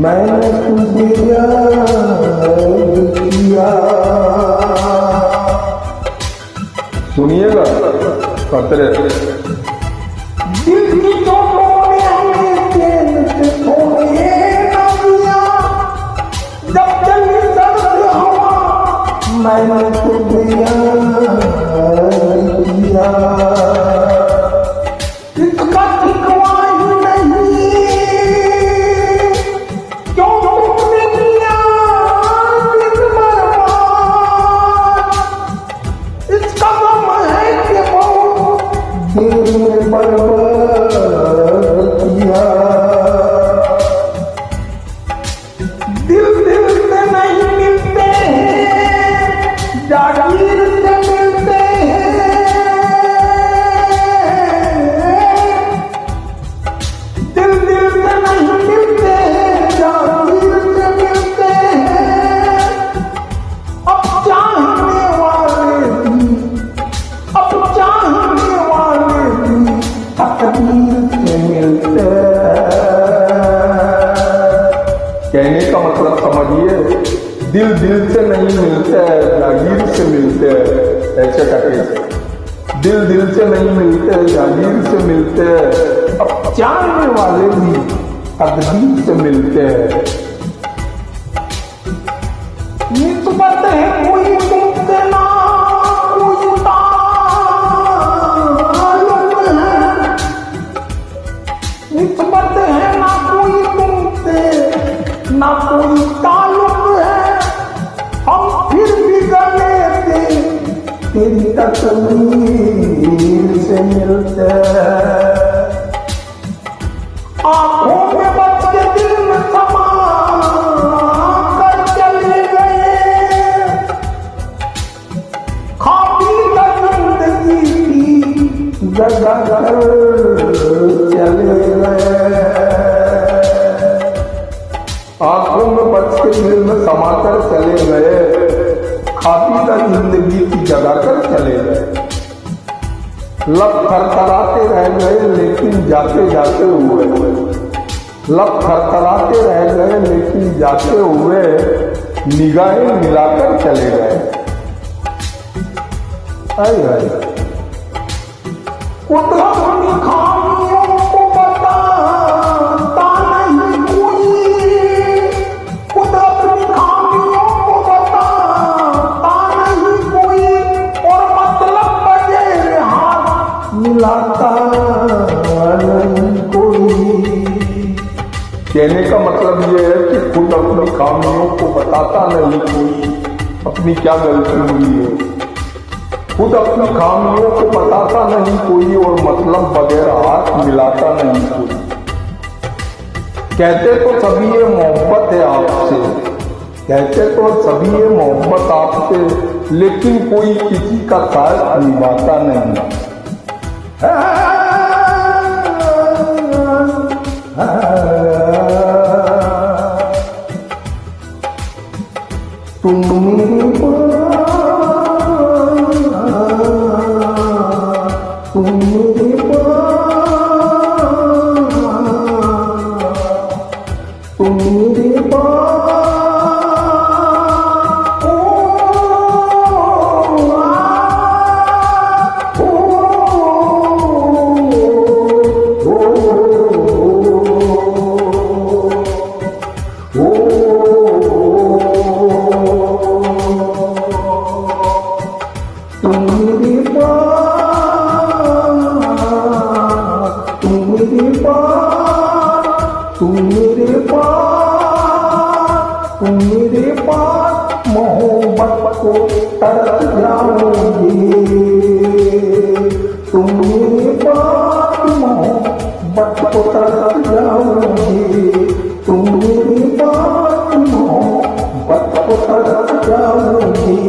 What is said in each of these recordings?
मैंने तुझे याद किया। सुनिएगा पत्र दिल की चोटों ने हमें चैन से सोने न दिया, जब चली सर्द हवा मैंने तुझे याद किया। इसका ठिकाना दिल दिल से नहीं मिलते हैं, जागीर से मिलते हैं। दिल दिल से नहीं मिलते हैं, जागीर से मिलते हैं। अब चाहने वाले भी तकदीर से मिलते हैं। कहने का मतलब समझिए, दिल दिल से नहीं मिलते हैं, जागीर से मिलते हैं। ऐसे कहते दिल दिल से नहीं मिलते, जागीर से मिलते हैं। अब चाहने वाले भी तकदीर से मिलते हैं। निस्बत है कोई तुमसे ना कोई ताल्लुक है, निस्बत है ना कोई तुमसे ना कोई ताल्लुक है। हम फिर भी गले से तेरी तस्वीर से मिलते हैं। आंखों में बच के दिल में समा कर चले गए, खा पी कर जिंदगी की जगह कर चले गए। आंखों में बच के दिल में समाकर चले गए, खाती का जिंदगी की जगा कर चले गए। लब थरथराते रह गए लेकिन जाते जाते हुए, लब थरथराते रह गए लेकिन जाते हुए निगाहें मिलाकर चले गए। आए आए कुदरत अपनी खामियों को बताता नहीं कोई, कुदरत अपनी खामियों को बताता नहीं कोई, और मतलब बगैर हाथ मिलाता नहीं कोई। कहने का मतलब ये है कि खुद अपनी खामियों को बताता नहीं कोई, अपनी क्या गलती हुई है। खुद अपनी खामियों को बताता नहीं कोई, और मतलब बगैर हाथ मिलाता नहीं कोई। कहते तो सभी ये मोहब्बत है आपसे, कहते तो सभी ये मोहब्बत आपसे, लेकिन कोई किसी का साथ निभाता नहीं। तुम मेरे मेरे पास मोहब्बत को तरस जाओगे, तुम मेरे पास मोहब्बत को तरस जाओगे, तुम मेरे पास मोहब्बत को तरस जाओगे।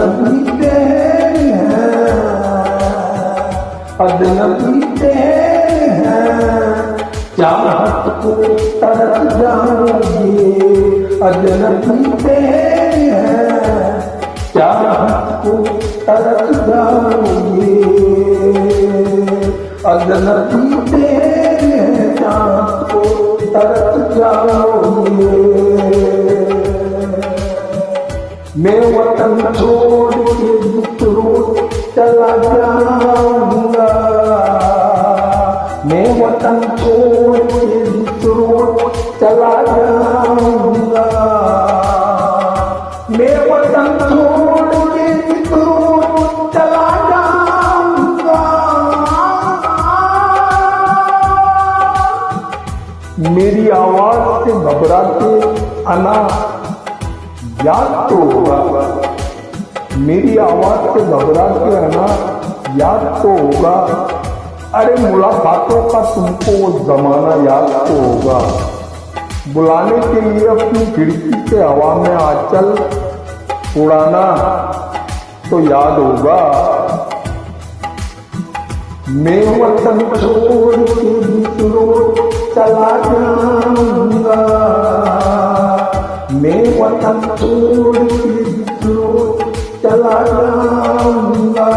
अजनबी तेरे हैं, अजनबी तेरे हैं, चाहत को तरस जाओगे, अजनबी तेरे हैं, चाहत को तरस जाओगे, अजनबी तेरे हैं, चाहत को तरस जाओगे। मैं वतन छोड़ के दूसरों चला जाऊंगा, मैं वतन छोड़ के दूसरों चला जाऊंगा, मैं वतन छोड़ के दूसरों चला जाऊंगा। मेरी आवाज से घबरा के आना याद तो होगा, मेरी आवाज से घबरा के आना याद तो होगा। अरे मुलाकातों का तुमको वो जमाना याद तो होगा, बुलाने के लिए अपनी खिड़की से हवा में आंचल उड़ाना तो याद होगा। मैं वतन छोड़ के दूसरों चला जाऊंगा, मैं वतन छोड़ के दूसरों चला जाऊंगा,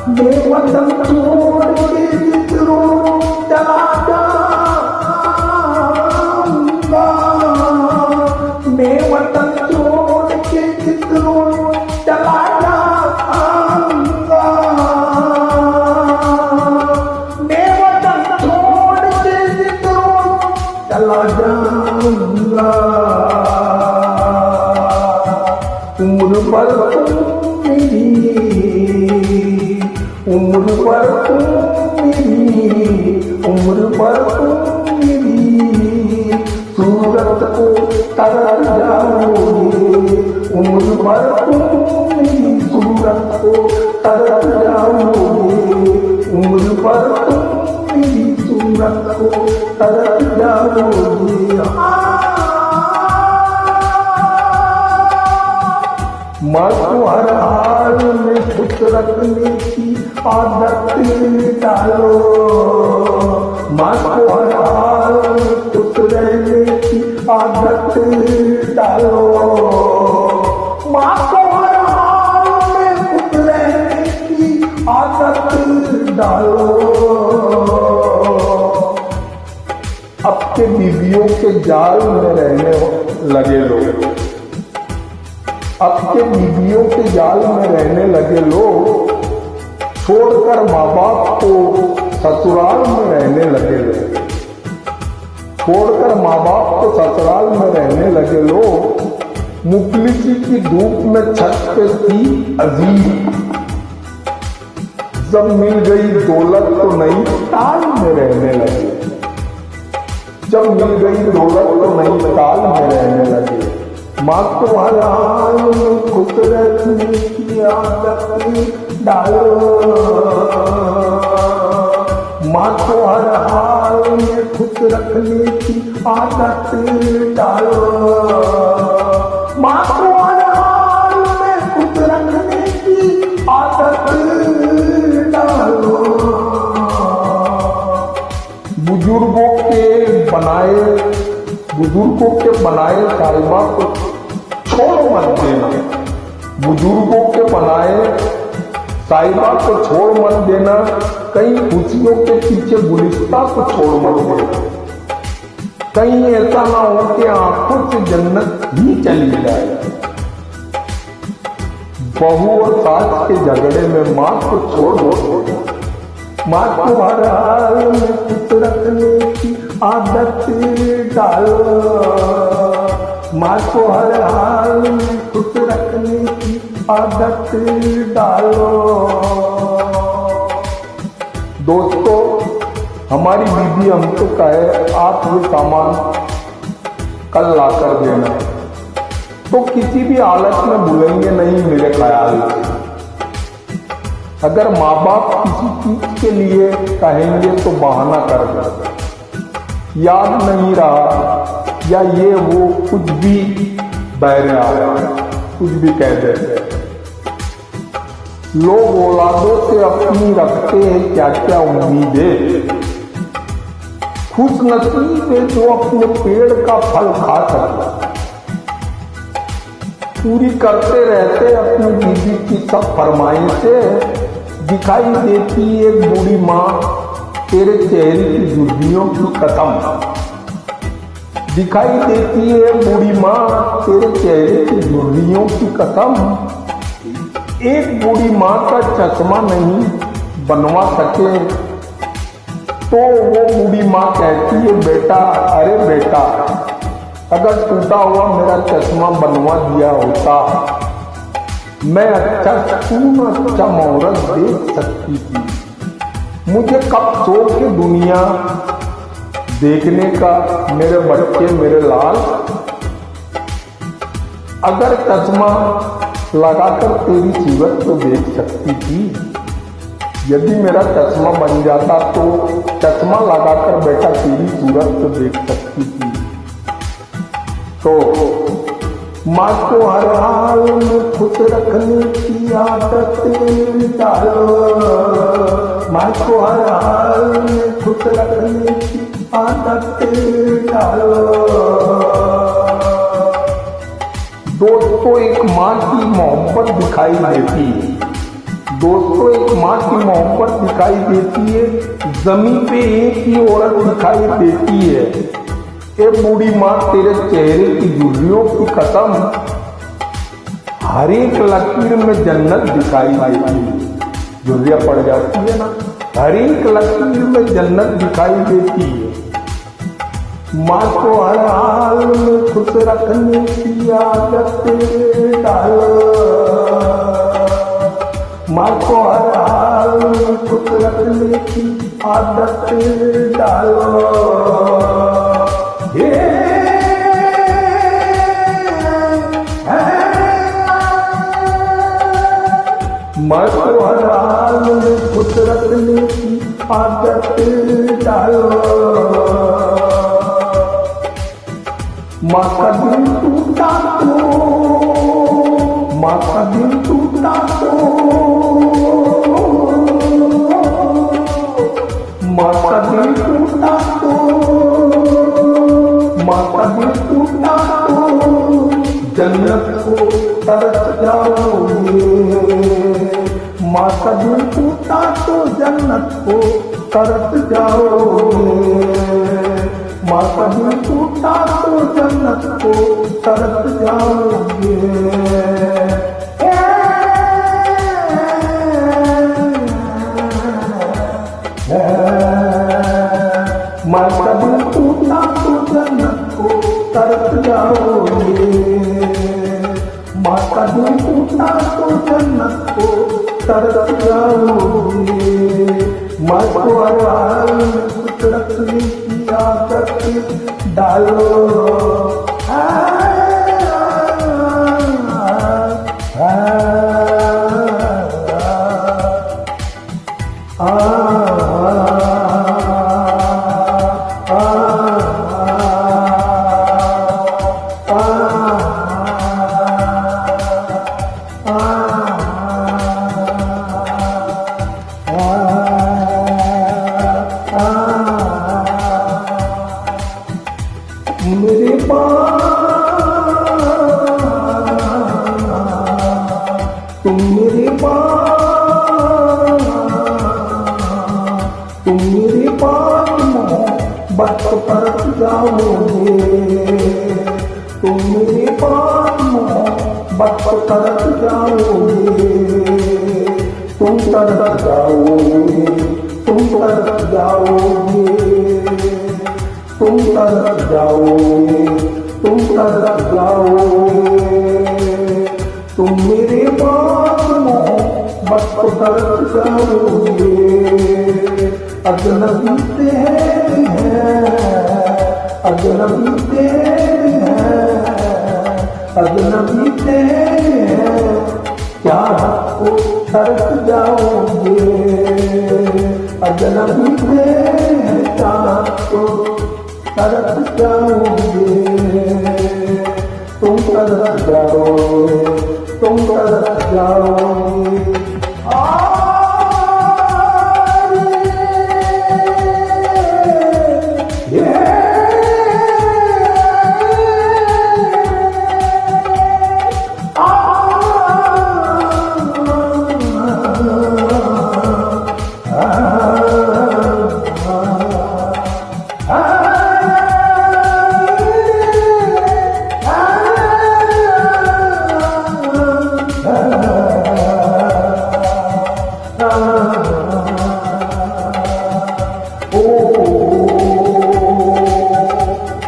मैं वतन छोड़ के दूसरों चला जाऊंगा, मैं वतन छोड़ के दूसरों चला जाऊंगा, मैं वतन छोड़ के दूसरों चला जाऊंगा। उम्र पर तुम मेरी, उम्र पर तुम मेरी, उम्र पर तुम मेरी सूरत को तरस जाओगे, उम्र पर तुम मेरी सूरत को तरस जाओगे, उम्र पर तुम मेरी सूरत को तरस जाओगे। माँ को हर हाल में खुश रखने की आदत डालो, माँ को हर हाल में खुश रहने की आदत डालो, माँ को हर हाल में खुश रहने की आदत डालो। अब के बीवियों के जाल में रहने लगे लोग, अब के बीवियों के जाल में रहने लगे लोग, छोड़कर माँ बाप को ससुराल में रहने लगे लोग, छोड़कर माँ बाप को ससुराल में रहने लगे लोग। मुफलिसी की धूप में छत पे थी अजीब, जब मिल गई दौलत तो नई ताल में रहने लगे, जब मिल गई दौलत तो नई ताल में रहने लगे। माँ को हर हाल में खुश रखने की आदत डालो, माँ को हर हाल में खुश रखने की आदत डालो, माँ को हर हाल में खुश रखने की आदत डालो। बुजुर्गों के बनाए साहिबा को छोड़ मत देना, बुजुर्गों के बनाए साहिबा को छोड़ मत देना, कहीं खुशियों के पीछे गुलिस्ता को छोड़ मत देना, कहीं ऐसा ना हो कि आंखों से जन्नत ही चली जाए। बहू और सास के झगड़े में माँ को छोड़ मत देना, माँ को हर हाल में खुश रखने की आदत डालो, माँ को हर हाल में खुश रखने की आदत डालो। दोस्तों, हमारी बीबी हमको कहे आप ये सामान कल ला कर देना, तो किसी भी हालत में भूलेंगे नहीं मेरे ख्याल से। अगर माँ बाप किसी चीज के लिए कहेंगे तो बहाना कर देंगे, याद नहीं रहा या ये वो कुछ भी बहरे आ रहा है, कुछ भी कह देते हैं। लोग औलादों से अपनी रखते हैं क्या क्या उम्मीदें, खुश नसीब है जो अपने पेड़ का फल खा सकता। पूरी करते रहते अपनी बीवी की सब फरमाइशें, दिखाई देती एक बूढ़ी माँ तेरे चेहरे की झुर्रियों की कसम। दिखाई देती है बूढ़ी माँ तेरे चेहरे की झुर्रियों की कसम। एक बूढ़ी माँ का चश्मा नहीं बनवा सके तो वो बूढ़ी माँ कहती है बेटा, अरे बेटा, अगर टूटा हुआ मेरा चश्मा बनवा दिया होता मैं अच्छा अच्छा मुहूर्त देख सकती थी। मुझे कब शौक है दुनिया देखने का, मेरे बच्चे मेरे लाल। अगर चश्मा लगाकर तेरी सूरत तो देख सकती थी। यदि मेरा चश्मा बन जाता तो चश्मा लगाकर बेटा तेरी सूरत तो देख सकती थी। तो माँ को हर हाल में खुश रखने की आदत डालो, माँ को हर हाल में खुश रखने की आदत डालो। दोस्तों एक माँ की मोहब्बत दिखाई देती है, दोस्तों एक माँ की मोहब्बत दिखाई देती है, जमीन पे एक ही औरत दिखाई देती है। ए बूढ़ी माँ तेरे चेहरे की झुर्रियों की कसम, हर एक लकीर में जन्नत दिखाई देती है। झुर्रियाँ पड़ जाती है ना, हर एक लकीर में जन्नत दिखाई देती है। माँ को हर हाल में खुश रखने की आदत डालो, माँ को हर हाल में खुश रखने की आदत डालो। माँ को हर हाल में खुश रखने की आदत डालो। माँ का दिल टूटा तो, माँ का दिल टूटा तो, माँ का दिल टूटा तो, माँ का दिल टूटा तो जन्नत को तरस जाओगे। माँ का दिल टूटा तो जन्नत को तरस जाओगे। माँ का दिल टूटा तो जन्नत को तरस जाओगे। माँ का दिल टूटा तो जन्नत को तरस जाओगे। माँ का दिल टूटा तो जन्नत को तरस जाओगे। माँ को हर हाल में खुश रखने की आदत डालो। मेरे पास तुम मेरे पास, तुम मेरे पास मोहब्बत परत जाओगे। तुम मेरे पास मोहब्बत परत जाओगे। तुम तरस जाओगे, तुम तरस जाओगे, तुम तरस जाओगे, तुम तरस जाओगे। तुम मेरे पास मोहब्बत को तरस जाओगे। अजनबी तेरे हैं, अजनबी तेरे हैं, अजनबी तेरे हैं, क्या को तरस जाओगे। अजनबी तेरे हैं, क्या को तरस जाओगे। तुम तरस जाओगे। तुम तरस जाओगी।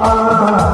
Ah